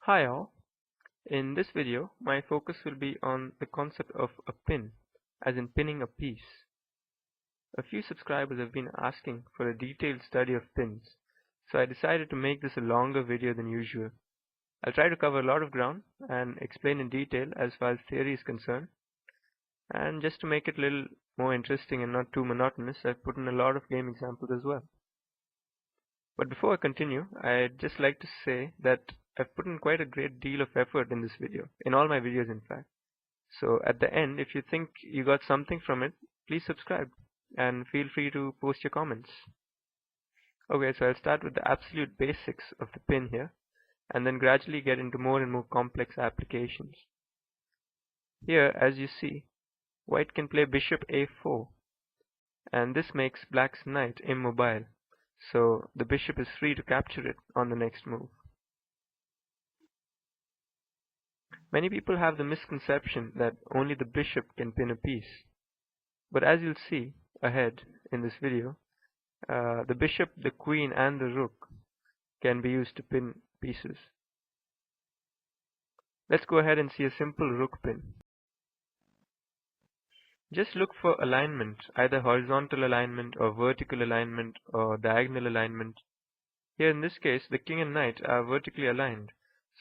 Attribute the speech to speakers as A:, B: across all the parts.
A: Hi all. In this video, my focus will be on the concept of a pin, as in pinning a piece. A few subscribers have been asking for a detailed study of pins, so I decided to make this a longer video than usual. I'll try to cover a lot of ground and explain in detail as far as theory is concerned. And just to make it a little more interesting and not too monotonous, I've put in a lot of game examples as well. But before I continue, I'd just like to say that I've put in quite a great deal of effort in this video, in all my videos in fact. So at the end, if you think you got something from it, please subscribe and feel free to post your comments. Okay, so I'll start with the absolute basics of the pin here, and then gradually get into more and more complex applications. Here, as you see, white can play bishop a4, and this makes black's knight immobile, so the bishop is free to capture it on the next move. Many people have the misconception that only the bishop can pin a piece, but as you'll see ahead in this video, the bishop, the queen, and the rook can be used to pin pieces. Let's go ahead and see a simple rook pin. Just look for alignment, either horizontal alignment or vertical alignment or diagonal alignment. Here in this case, the king and knight are vertically aligned,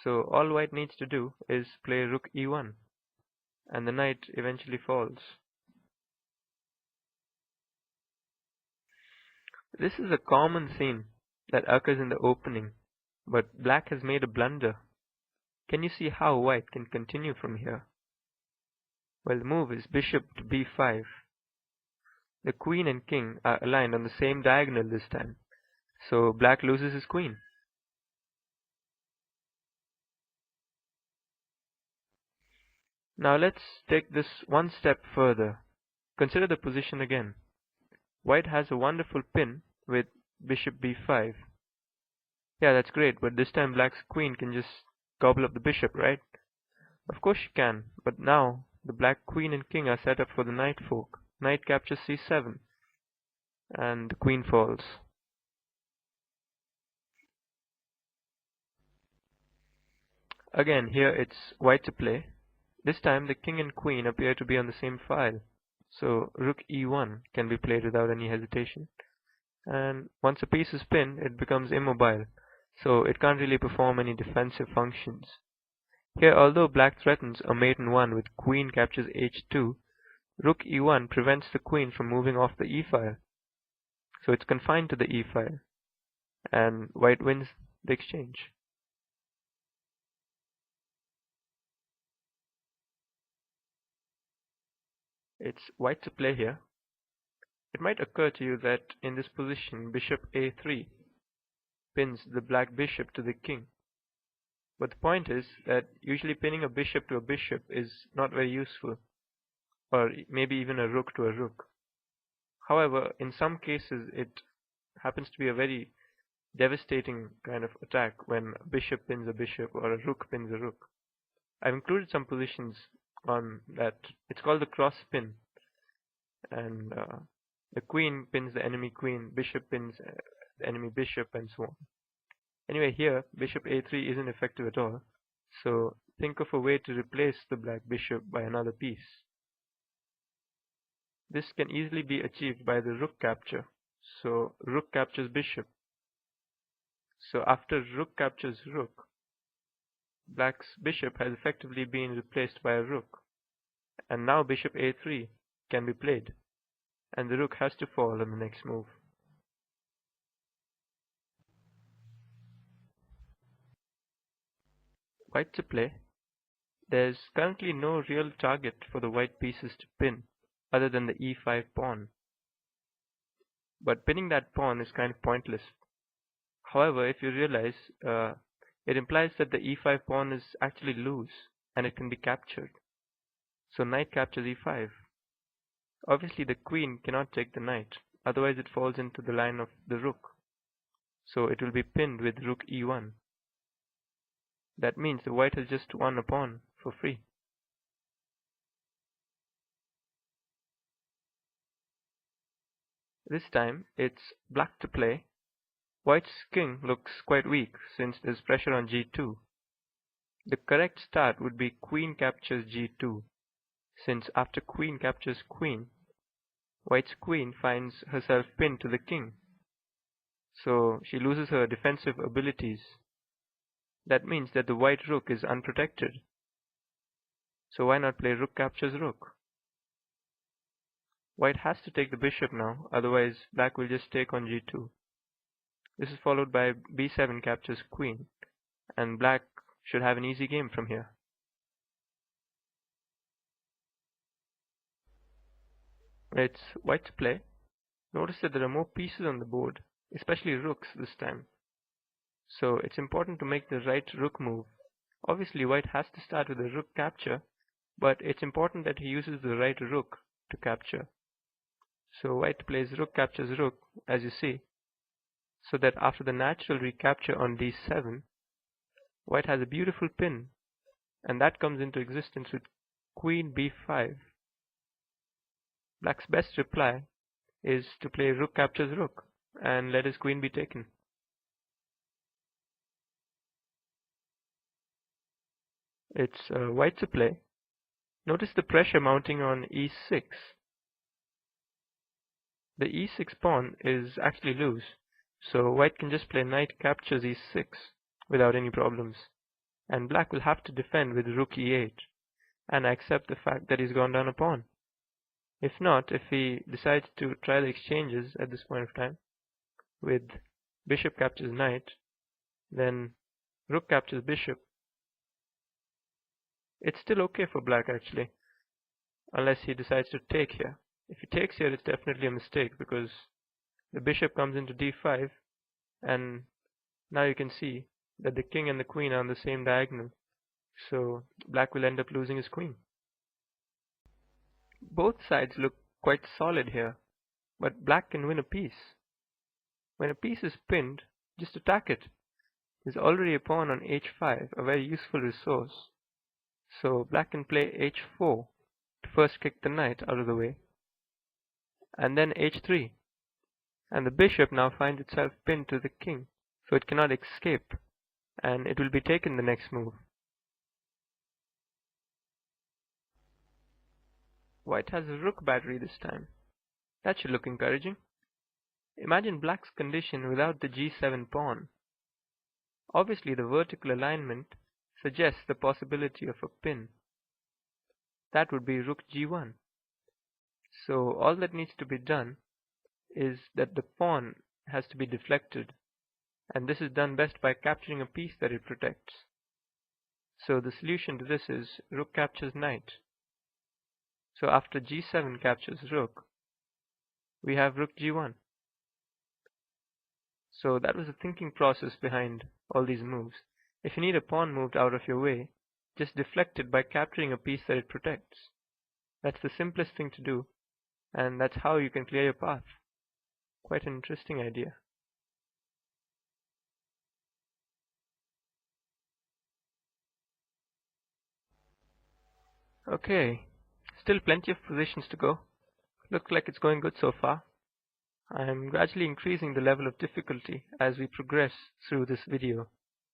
A: so all white needs to do is play rook e1, and the knight eventually falls. This is a common theme that occurs in the opening, but black has made a blunder. Can you see how white can continue from here? Well, the move is bishop to b5. The queen and king are aligned on the same diagonal this time, so black loses his queen. Now let's take this one step further. Consider the position again. White has a wonderful pin with bishop b5. Yeah, that's great, but this time black's queen can just gobble up the bishop, right? Of course she can, but now the black queen and king are set up for the knight fork. Knight captures c7, and the queen falls. Again, here it's white to play. This time the king and queen appear to be on the same file, so rook e1 can be played without any hesitation. And once a piece is pinned, it becomes immobile, so it can't really perform any defensive functions. Here, although black threatens a mate in 1 with queen captures h2, rook e1 prevents the queen from moving off the e file, so it's confined to the e file, and white wins the exchange. It's white to play here. It might occur to you that in this position bishop a3 pins the black bishop to the king. But the point is that usually pinning a bishop to a bishop is not very useful, or maybe even a rook to a rook. However, in some cases it happens to be a very devastating kind of attack when a bishop pins a bishop or a rook pins a rook. I've included some positions on that. It's called the cross pin, and the queen pins the enemy queen, bishop pins the enemy bishop, and so on. Anyway, here bishop a3 isn't effective at all, so think of a way to replace the black bishop by another piece. This can easily be achieved by the rook capture, so rook captures bishop. So after rook captures rook, black's bishop has effectively been replaced by a rook, and now bishop a3 can be played, and the rook has to fall on the next move. White to play. There's currently no real target for the white pieces to pin other than the e5 pawn, but pinning that pawn is kind of pointless. However, if you realize, it implies that the e5 pawn is actually loose and it can be captured. So knight captures e5. Obviously the queen cannot take the knight, otherwise it falls into the line of the rook. So it will be pinned with rook e1. That means the white has just won a pawn for free. This time it's black to play. White's king looks quite weak since there's pressure on g2. The correct start would be queen captures g2, since after queen captures queen, white's queen finds herself pinned to the king, so she loses her defensive abilities. That means that the white rook is unprotected. So why not play rook captures rook? White has to take the bishop now, otherwise black will just take on g2. This is followed by b7 captures queen, and black should have an easy game from here. It's white to play. Notice that there are more pieces on the board, especially rooks this time. So it's important to make the right rook move. Obviously white has to start with a rook capture, but it's important that he uses the right rook to capture. So white plays rook captures rook, as you see, so that after the natural recapture on d7, white has a beautiful pin, and that comes into existence with queen b5. Black's best reply is to play rook captures rook and let his queen be taken. It's white to play. Notice the pressure mounting on e6. The e6 pawn is actually loose, so white can just play knight captures e6 without any problems, and black will have to defend with rook e8 and accept the fact that he's gone down a pawn. If not, if he decides to try the exchanges at this point of time with bishop captures knight, then rook captures bishop, it's still okay for black actually, unless he decides to take here. If he takes here, it's definitely a mistake because the bishop comes into d5, and now you can see that the king and the queen are on the same diagonal, so black will end up losing his queen. Both sides look quite solid here, but black can win a piece. When a piece is pinned, just attack it. There's already a pawn on h5, a very useful resource. So black can play h4 to first kick the knight out of the way, and then h3. And the bishop now finds itself pinned to the king, so it cannot escape, and it will be taken the next move. White has a rook battery this time. That should look encouraging. Imagine black's condition without the g7 pawn. Obviously the vertical alignment suggests the possibility of a pin. That would be rook g1. So all that needs to be done is that the pawn has to be deflected, and this is done best by capturing a piece that it protects. So the solution to this is rook captures knight. So after g7 captures rook, we have rook g1. So that was the thinking process behind all these moves. If you need a pawn moved out of your way, just deflect it by capturing a piece that it protects. That's the simplest thing to do, and that's how you can clear your path. Quite an interesting idea. Okay, still plenty of positions to go. Looks like it's going good so far. I am gradually increasing the level of difficulty as we progress through this video.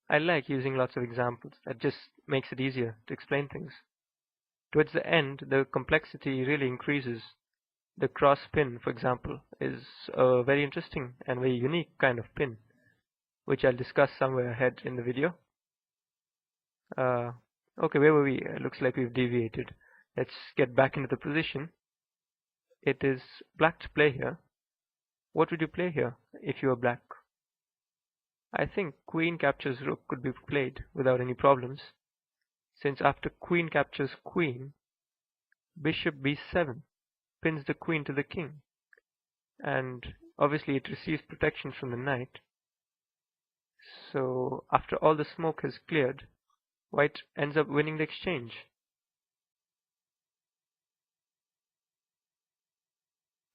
A: I like using lots of examples. That just makes it easier to explain things. Towards the end, the complexity really increases. The cross pin, for example, is a very interesting and very unique kind of pin, which I'll discuss somewhere ahead in the video. Okay, where were we? Looks like we've deviated. Let's get back into the position. It is black to play here. What would you play here if you were black? I think queen captures rook could be played without any problems, since after queen captures queen, bishop b7 pins the queen to the king, and obviously it receives protection from the knight. So after all the smoke has cleared, white ends up winning the exchange.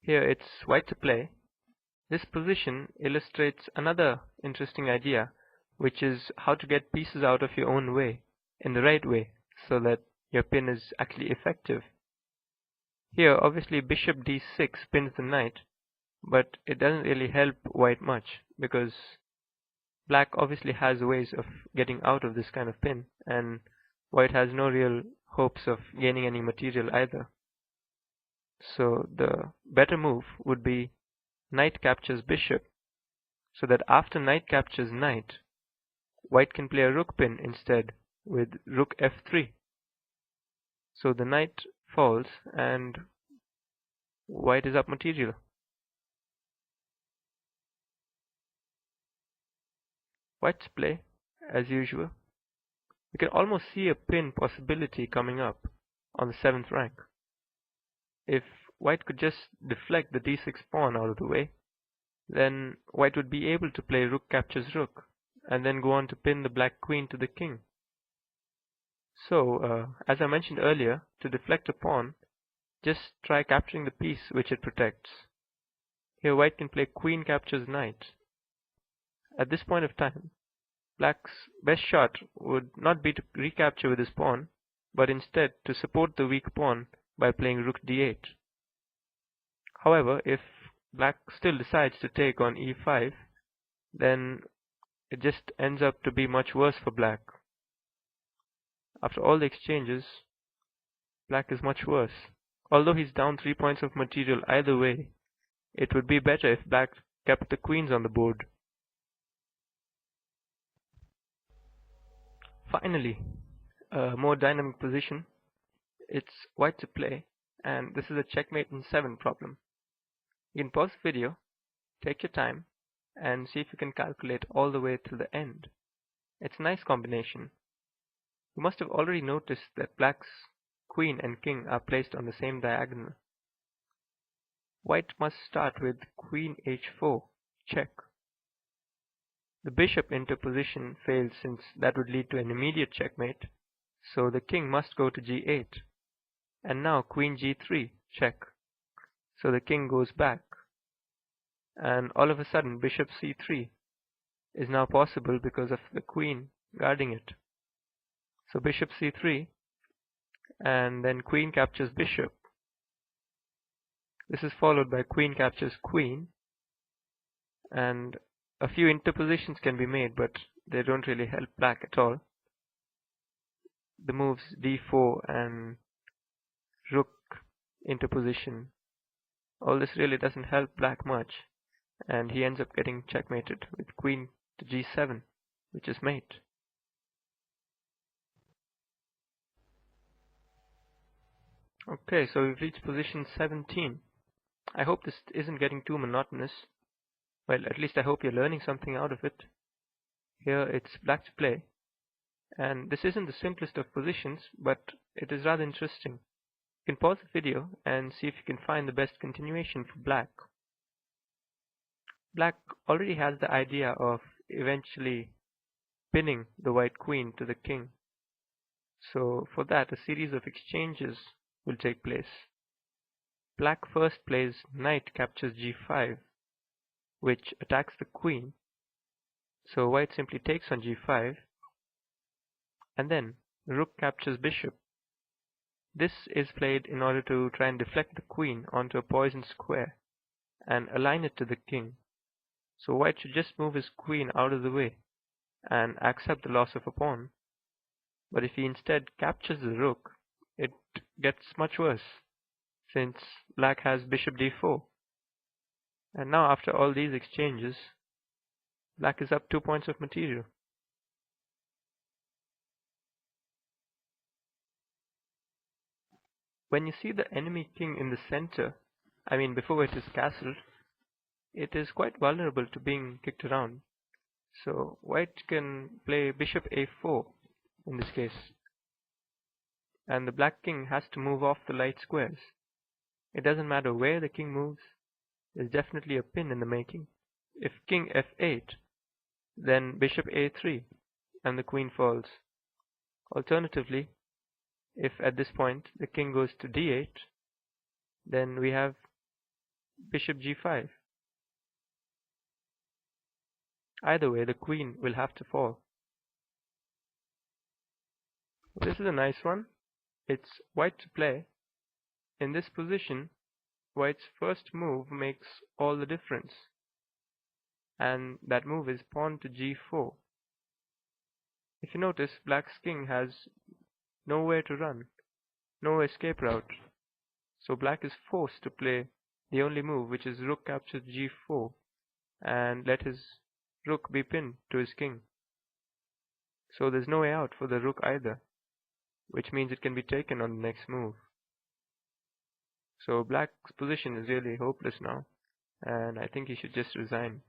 A: Here it's white to play. This position illustrates another interesting idea, which is how to get pieces out of your own way in the right way so that your pin is actually effective. Here obviously bishop d6 pins the knight, but it doesn't really help white much because Black obviously has ways of getting out of this kind of pin, and white has no real hopes of gaining any material either. So the better move would be knight captures bishop, so that after knight captures knight, white can play a rook pin instead with rook f3. So the knight falls and white is up material. White's play, as usual. We can almost see a pin possibility coming up on the 7th rank. If white could just deflect the d6 pawn out of the way, then white would be able to play rook captures rook, and then go on to pin the black queen to the king. So, as I mentioned earlier, to deflect a pawn, just try capturing the piece which it protects. Here white can play queen captures knight. At this point of time, black's best shot would not be to recapture with his pawn, but instead to support the weak pawn by playing rook d8. However, if black still decides to take on e5, then it just ends up to be much worse for black. After all the exchanges, black is much worse. Although he's down 3 points of material either way, it would be better if black kept the queens on the board. Finally, a more dynamic position. It's white to play, and this is a checkmate in 7 problem. You can pause the video, take your time, and see if you can calculate all the way to the end. It's a nice combination. You must have already noticed that black's queen and king are placed on the same diagonal. White must start with queen h4, check. The bishop interposition fails since that would lead to an immediate checkmate, so the king must go to g8. And now queen g3, check. So the king goes back. And all of a sudden bishop c3 is now possible because of the queen guarding it. So bishop c3, and then queen captures bishop. This is followed by queen captures queen, and a few interpositions can be made, but they don't really help black at all. The moves d4 and rook interposition, all this really doesn't help black much, and he ends up getting checkmated with queen to g7, which is mate. Okay, so we've reached position 17. I hope this isn't getting too monotonous. Well, at least I hope you're learning something out of it. Here it's black to play, and this isn't the simplest of positions, but it is rather interesting. You can pause the video and see if you can find the best continuation for black. Black already has the idea of eventually pinning the white queen to the king. So for that, a series of exchanges will take place. Black first plays knight captures g5, which attacks the queen. So white simply takes on g5, and then rook captures bishop. This is played in order to try and deflect the queen onto a poisoned square and align it to the king. So white should just move his queen out of the way and accept the loss of a pawn. But if he instead captures the rook, it gets much worse, since black has bishop d4. And now after all these exchanges, black is up 2 points of material. When you see the enemy king in the center, I mean before it is castled, it is quite vulnerable to being kicked around. So white can play bishop a4 in this case, and the black king has to move off the light squares. It doesn't matter where the king moves, there's definitely a pin in the making. If king f8, then bishop a3, and the queen falls. Alternatively, if at this point the king goes to d8, then we have bishop g5. Either way, the queen will have to fall. This is a nice one. It's white to play. In this position, white's first move makes all the difference. and that move is pawn to g4. If you notice, black's king has nowhere to run, no escape route, so black is forced to play the only move, which is rook captures g4, and let his rook be pinned to his king. So there's no way out for the rook either, which means it can be taken on the next move. So black's position is really hopeless now, and I think he should just resign.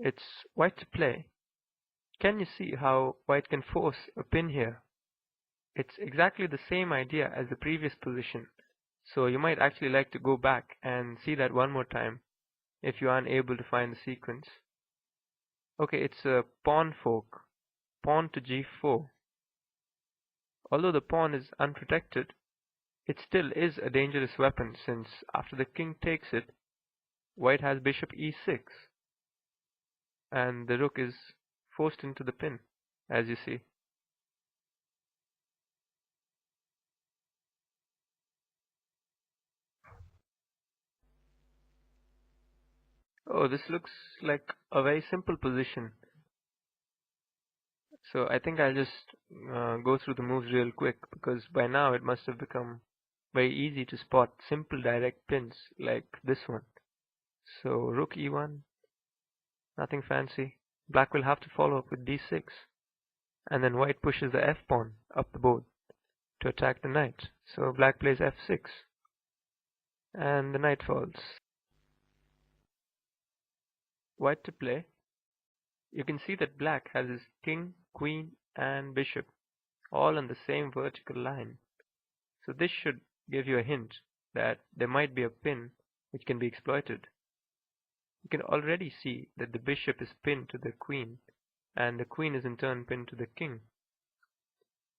A: It's white to play. Can you see how white can force a pin here? It's exactly the same idea as the previous position, so you might actually like to go back and see that one more time if you aren't able to find the sequence. Okay, it's a pawn fork, pawn to g4. Although the pawn is unprotected, it still is a dangerous weapon, since after the king takes it, white has bishop e6, and the rook is forced into the pin, as you see. Oh, this looks like a very simple position. So I think I'll just go through the moves real quick, because by now it must have become very easy to spot simple direct pins like this one. So rook e1, nothing fancy. Black will have to follow up with d6, and then white pushes the f pawn up the board to attack the knight. So black plays f6, and the knight falls. White to play. You can see that black has his king, queen, and bishop all on the same vertical line. So this should give you a hint that there might be a pin which can be exploited. You can already see that the bishop is pinned to the queen, and the queen is in turn pinned to the king.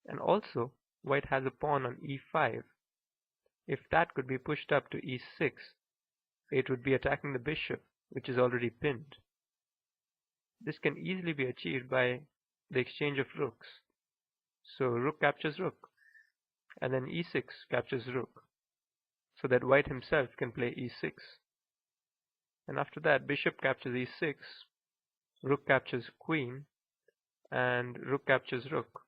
A: And also, white has a pawn on e5. If that could be pushed up to e6, it would be attacking the bishop, which is already pinned. This can easily be achieved by the exchange of rooks. So rook captures rook, and then e6 captures rook, so that white himself can play e6. And after that, bishop captures e6, rook captures queen, and rook captures rook.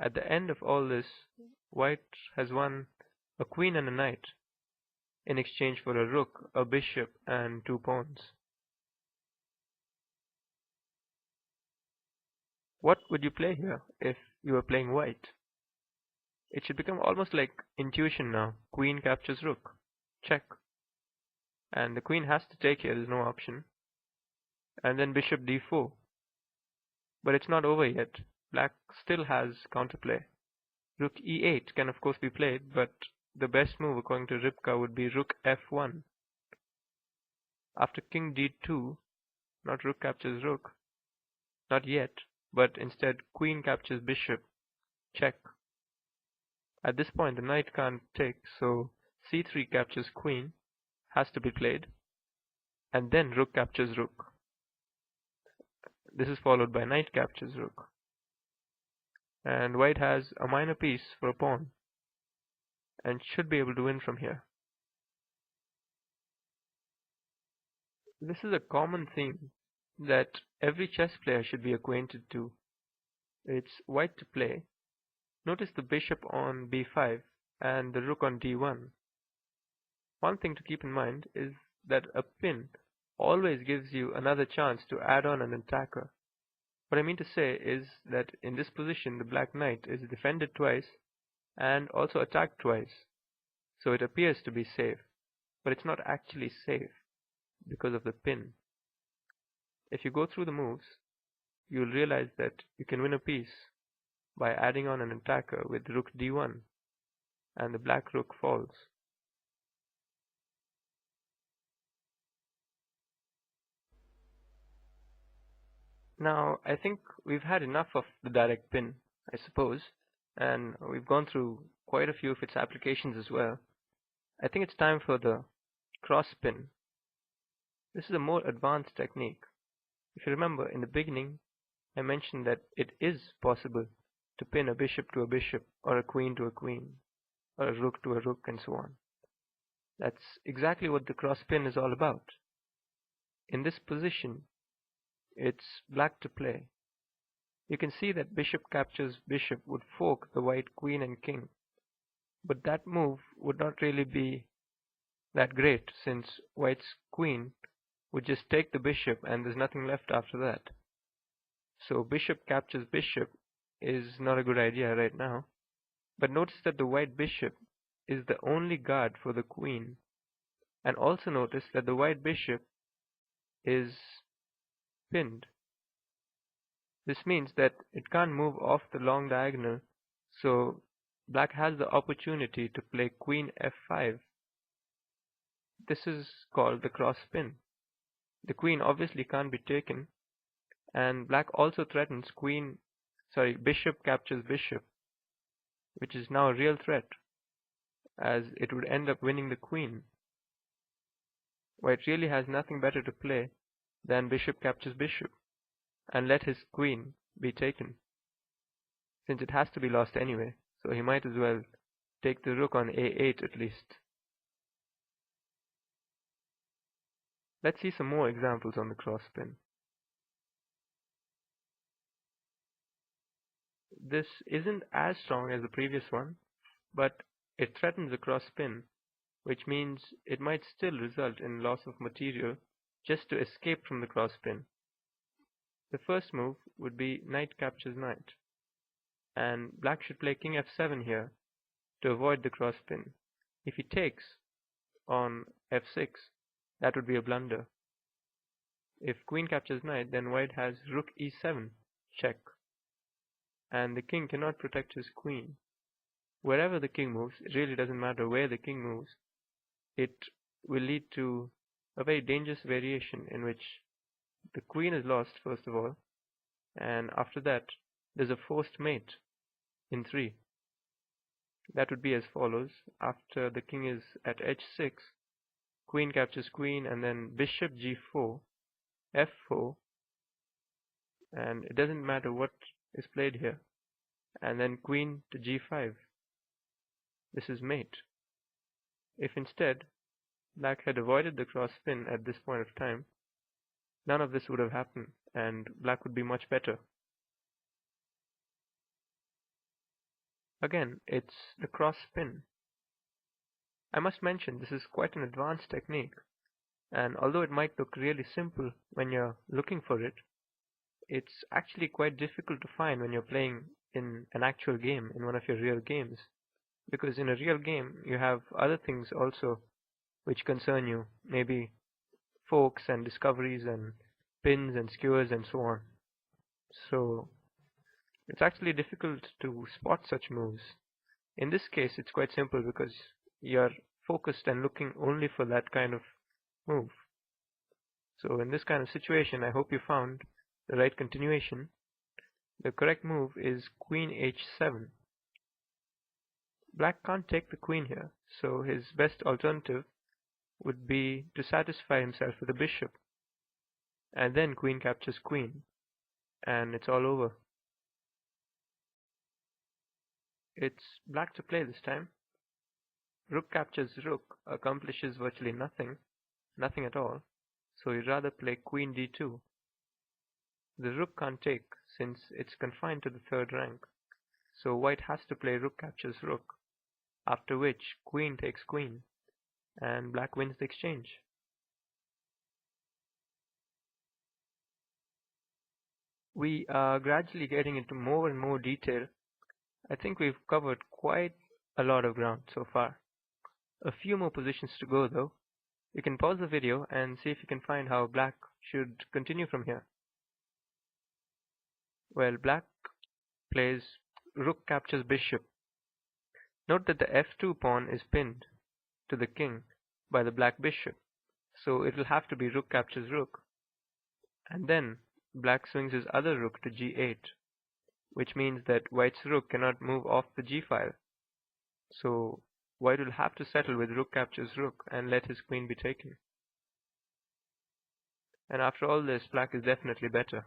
A: At the end of all this, white has won a queen and a knight in exchange for a rook, a bishop, and 2 pawns. What would you play here if you were playing white? It should become almost like intuition now. Queen captures rook. Check. And the queen has to take here, there's no option. And then bishop d4. But it's not over yet. Black still has counterplay. Rook e8 can of course be played, but the best move according to Ripka would be rook f1. After king d2, not rook captures rook. Not yet, but instead queen captures bishop. Check. At this point the knight can't take, so c3 captures queen, has to be played, and then rook captures rook. This is followed by knight captures rook. And white has a minor piece for a pawn, and should be able to win from here. This is a common theme that every chess player should be acquainted to. It's white to play. Notice the bishop on b5 and the rook on d1. One thing to keep in mind is that a pin always gives you another chance to add on an attacker. What I mean to say is that in this position the black knight is defended twice and also attacked twice. So it appears to be safe, but it's not actually safe because of the pin. If you go through the moves, you'll realize that you can win a piece by adding on an attacker with rook d1, and the black rook falls. Now, I think we've had enough of the direct pin, I suppose, and we've gone through quite a few of its applications as well. I think it's time for the cross pin. This is a more advanced technique. If you remember, in the beginning, I mentioned that it is possible to pin a bishop to a bishop, or a queen to a queen, or a rook to a rook, and so on. That's exactly what the cross pin is all about. In this position, it's black to play. You can see that bishop captures bishop would fork the white queen and king, but that move would not really be that great since white's queen would just take the bishop and there's nothing left after that. So bishop captures bishop is not a good idea right now. But notice that the white bishop is the only guard for the queen, and also notice that the white bishop is pinned. This means that it can't move off the long diagonal, so black has the opportunity to play queen f5. This is called the cross pin. The queen obviously can't be taken, and black also threatens bishop captures bishop, which is now a real threat, as it would end up winning the queen. White really has nothing better to play than bishop captures bishop, and let his queen be taken, since it has to be lost anyway, so he might as well take the rook on a8 at least. Let's see some more examples on the cross pin. This isn't as strong as the previous one, but it threatens a cross pin, which means it might still result in loss of material just to escape from the cross pin. The first move would be knight captures knight, and black should play king f7 here to avoid the cross pin. If he takes on f6, that would be a blunder. If queen captures knight, then white has rook e7, check, and the king cannot protect his queen. Wherever the king moves, it really doesn't matter where the king moves, it will lead to a very dangerous variation in which the queen is lost first of all, and after that there's a forced mate in 3. That would be as follows. After the king is at h6, queen captures queen, and then bishop g4, f4, and it doesn't matter what is played here, and then queen to g5. This is mate. If instead black had avoided the cross pin at this point of time, none of this would have happened, and black would be much better. Again, it's the cross pin. I must mention this is quite an advanced technique, and although it might look really simple when you're looking for it, it's actually quite difficult to find when you're playing in an actual game, in one of your real games. Because in a real game, you have other things also which concern you, maybe forks and discoveries and pins and skewers and so on. So it's actually difficult to spot such moves. In this case, it's quite simple because you're focused and looking only for that kind of move. So in this kind of situation, I hope you found the right continuation. The correct move is queen h7. Black can't take the queen here, so his best alternative would be to satisfy himself with a bishop, and then queen captures queen, and it's all over. It's black to play this time. Rook captures rook accomplishes virtually nothing at all, so he'd rather play queen d2. The rook can't take since it's confined to the third rank, so white has to play rook captures rook, after which queen takes queen, and black wins the exchange. We are gradually getting into more and more detail. I think we've covered quite a lot of ground so far. A few more positions to go though. You can pause the video and see if you can find how black should continue from here. Well, black plays rook captures bishop. Note that the f2 pawn is pinned to the king by the black bishop, so it will have to be rook captures rook. And then black swings his other rook to g8, which means that white's rook cannot move off the g file. So white will have to settle with rook captures rook and let his queen be taken. And after all this, black is definitely better.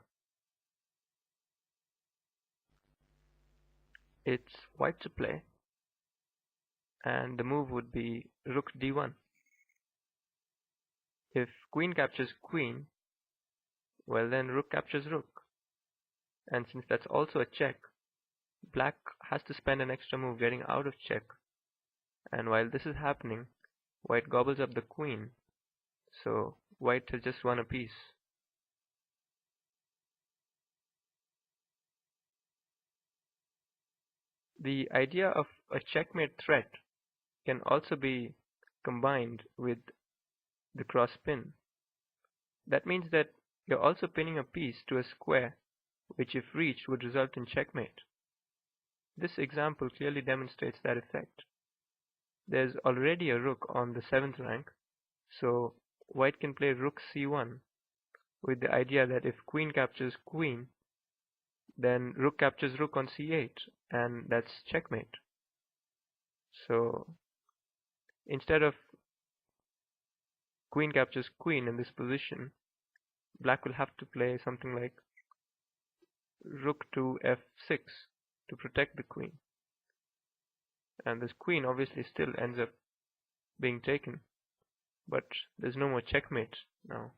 A: It's white to play, and the move would be rook d1. If queen captures queen, well then rook captures rook. And since that's also a check, black has to spend an extra move getting out of check. And while this is happening, white gobbles up the queen, so white has just won a piece. The idea of a checkmate threat can also be combined with the cross pin. That means that you're also pinning a piece to a square, which if reached would result in checkmate. This example clearly demonstrates that effect. There's already a rook on the 7th rank, so white can play rook c1 with the idea that if queen captures queen, then rook captures rook on c8, and that's checkmate. So instead of queen captures queen in this position, black will have to play something like rook to f6 to protect the queen. And this queen obviously still ends up being taken, but there's no more checkmate now.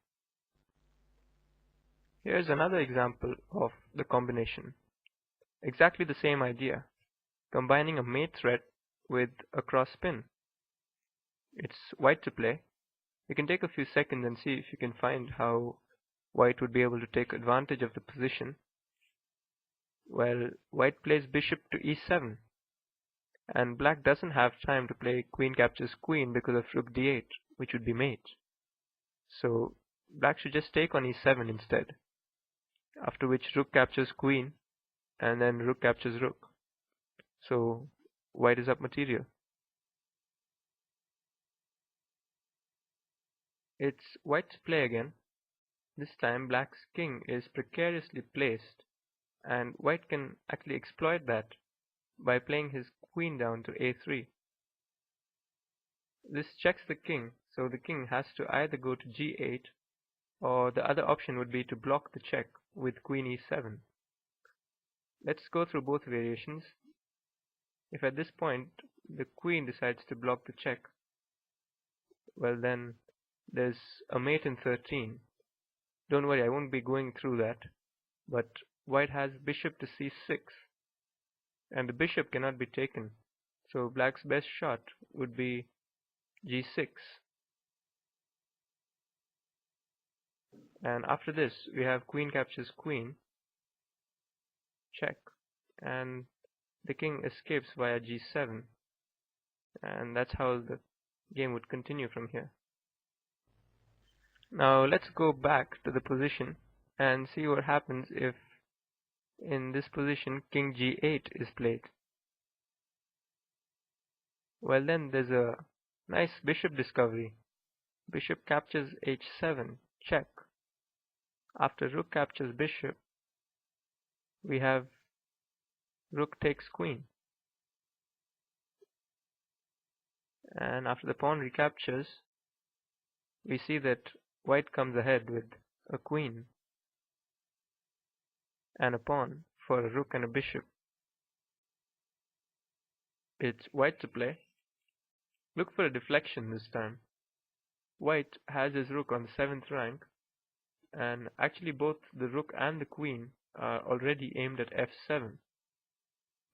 A: Here's another example of the combination. Exactly the same idea, combining a mate threat with a cross pin. It's white to play. You can take a few seconds and see if you can find how white would be able to take advantage of the position. Well, white plays bishop to e7, and black doesn't have time to play queen captures queen because of rook d8, which would be mate. So black should just take on e7 instead, after which rook captures queen, and then rook captures rook. So white is up material. It's white to play again. This time black's king is precariously placed, and white can actually exploit that by playing his queen down to a3. This checks the king, so the king has to either go to g8, or the other option would be to block the check with queen e7. Let's go through both variations. If at this point the queen decides to block the check, well then there's a mate in 13. Don't worry, I won't be going through that, but white has bishop to c6, and the bishop cannot be taken, so black's best shot would be g6. And after this we have queen captures queen, check, and the king escapes via g7, and that's how the game would continue from here. Now let's go back to the position and see what happens if in this position king g8 is played. Well then there's a nice bishop discovery. Bishop captures h7, check. After rook captures bishop, we have rook takes queen. And after the pawn recaptures, we see that white comes ahead with a queen and a pawn for a rook and a bishop. It's white to play. Look for a deflection this time. White has his rook on the 7th rank, and actually both the rook and the queen are already aimed at f7.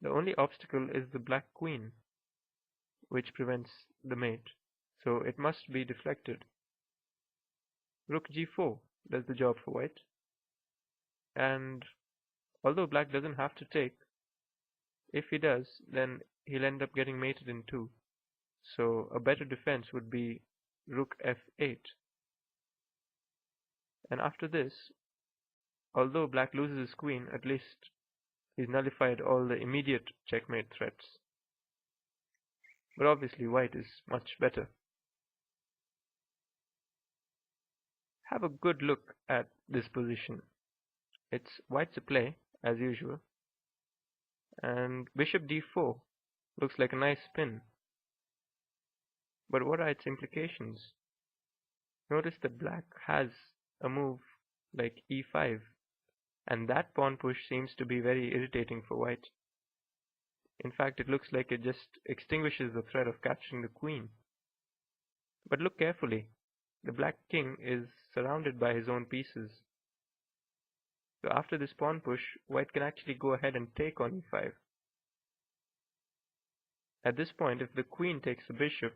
A: The only obstacle is the black queen, which prevents the mate, so it must be deflected. Rook g4 does the job for white, and although black doesn't have to take, if he does, then he'll end up getting mated in 2. So a better defense would be rook f8. And after this, although black loses his queen, at least he's nullified all the immediate checkmate threats. But obviously white is much better. Have a good look at this position. It's white to play, as usual, and bishop d4 looks like a nice spin. But what are its implications? Notice that black has a move like e5, and that pawn push seems to be very irritating for white. In fact, it looks like it just extinguishes the threat of capturing the queen. But look carefully. the black king is surrounded by his own pieces. So after this pawn push, white can actually go ahead and take on e5. At this point, if the queen takes the bishop,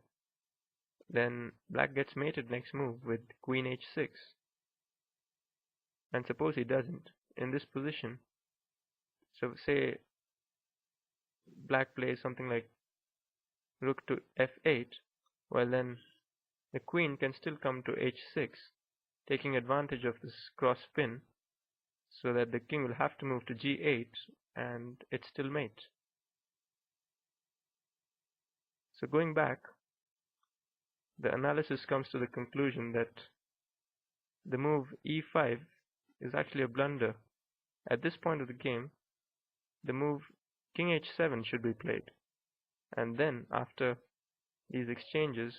A: then black gets mated next move with queen h6. And suppose he doesn't, in this position, so say black plays something like rook to f8, well then the queen can still come to h6, taking advantage of this cross pin, so that the king will have to move to g8 and it's still mate. So going back, the analysis comes to the conclusion that the move e5 is actually a blunder. At this point of the game, the move king h7 should be played, and then after these exchanges,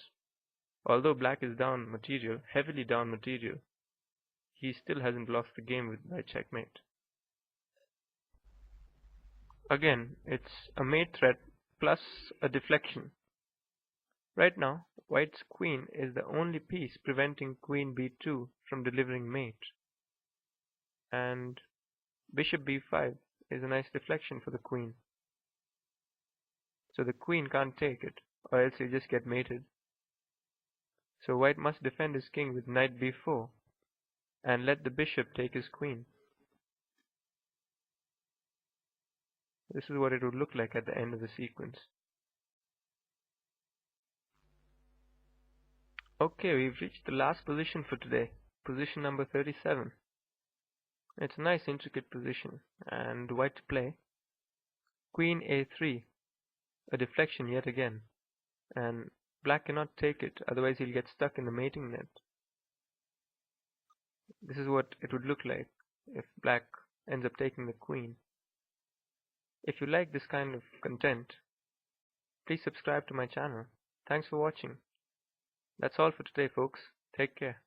A: although black is down material, heavily down material, he still hasn't lost the game by checkmate. Again, it's a mate threat plus a deflection. Right now, white's queen is the only piece preventing queen b2 from delivering mate, and bishop b5 is a nice deflection for the queen. So the queen can't take it, or else he'll just get mated. So white must defend his king with knight b4 and let the bishop take his queen. This is what it would look like at the end of the sequence. Okay, we've reached the last position for today, position number 37. It's a nice intricate position, and white to play queen a3, a deflection yet again, and black cannot take it, otherwise he'll get stuck in the mating net. This is what it would look like if black ends up taking the queen. If you like this kind of content, please subscribe to my channel. Thanks for watching. That's all for today, folks. Take care.